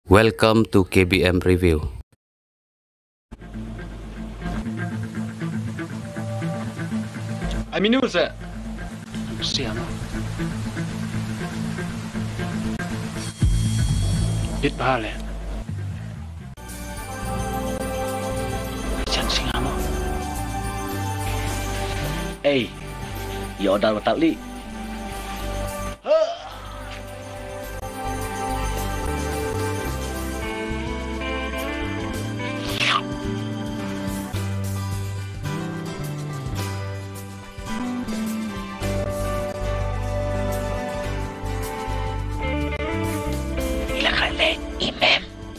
Welcome to KBM Review. Aminu sa Siamo. Dit bahale. Chan singamo. ya odal batali.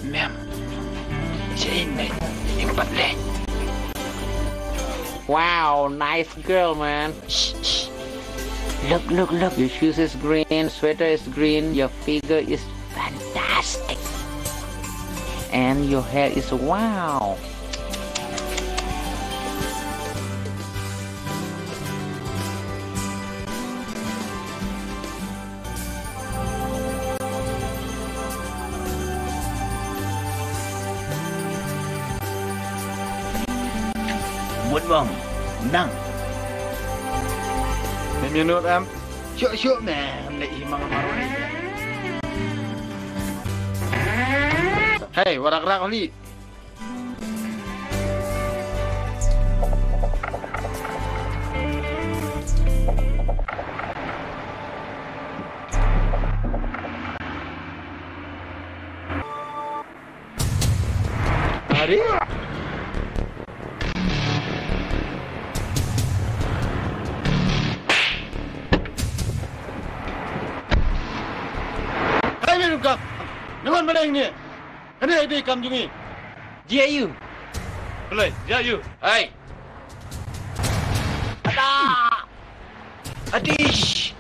Mem. Sini. Impat le. Wow, nice girl, man. Shh. Look. Your shoes is green, sweater is green, your figure is fantastic. And your hair is wow. Muốn vòng năng. Menurut am, syuk meh nak imang marah ni. Hey, warak-rak ni. Hari? Kap, naman malang ni. Kena ada kam jungi. Dia you. Boleh, ya you. Hai. Ada. Adish.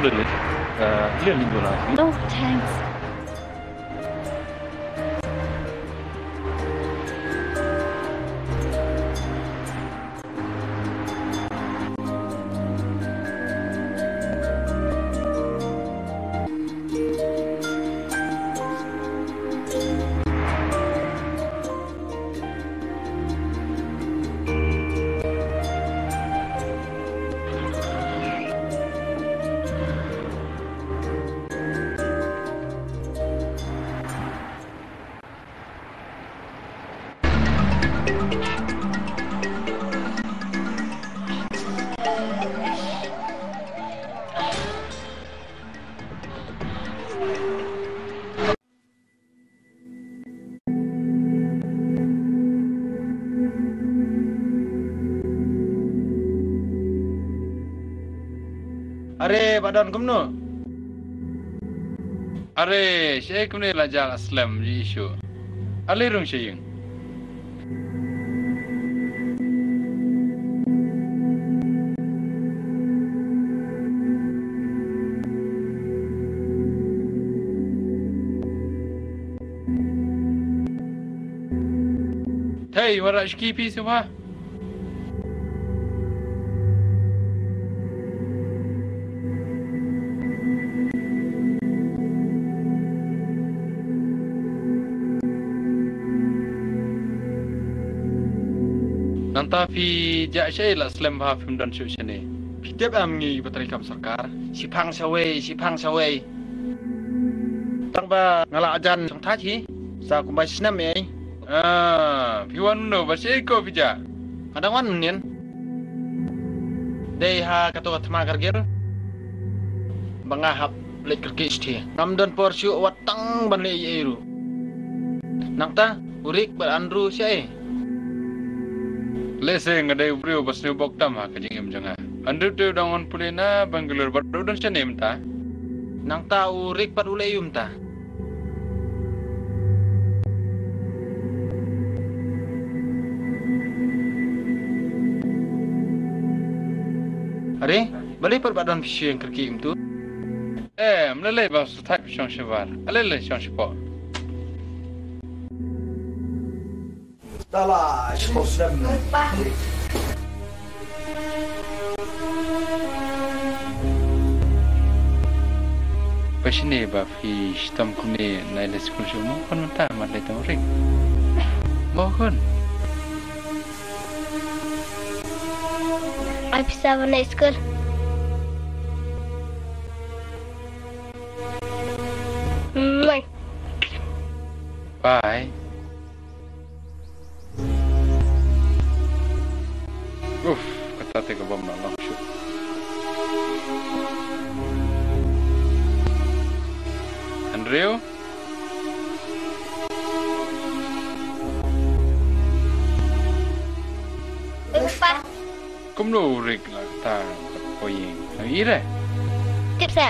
Boleh. Lihat minggu lagi. Oh, thanks. Are badan kumno. Are syekh kumne lajal aslam ji isu. Ale rung syeng. Hey, warak skipi semua. Nanta fi jak syai la slam ha film dan syuk sini. Fitep am ngi bateri kam sarkar. Sipang sawai. Tang ba ngala ajan song thaji. Sa kumbai snam ai. Piwan no basi iko pija. Kadang wan menin. Dei ha kato katma kargir. Bangahap lek kerki isti. Ngamdan porsiu watang ban le iru. Nakta urik bar andru siai. Lese ngadai brio basnu boktam ha kajing janga. Andru tu dangon pulina Bangalore baru dan senem ta. Nakta urik par uleyum ta. Are, balik perbadan pisau yang kerkim tu. Meleleh bahasa type pisau sebar. Alele pisau sepak. Dahlah, sepak sedang. Pasini bafi stam kuni naik sekolah semua kan mentah malai taurik. Mohon. I bisa warna school. Bye. Kata tega bom nak langsung. Andrew? Lupa. Kung lo rig lah ta poyeng. Ire. Tips.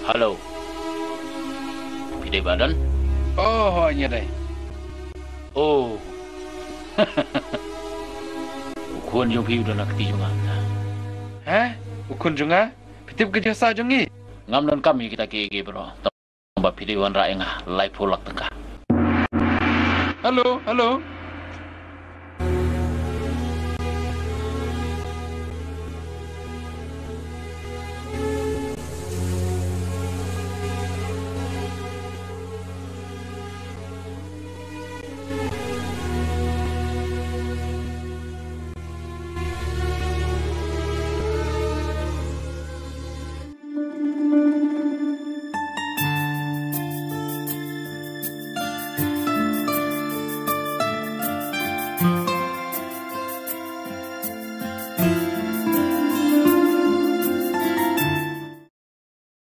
Halo. Pidai badan? Oh, hanya deh. Oh. Ukun jong piu dan akti jong anda. Ukun junga? Pitip kerja sa jongi. Ngam dan kami kita kege bro. Tambah pidai wan raeng live polak tengah. Halo.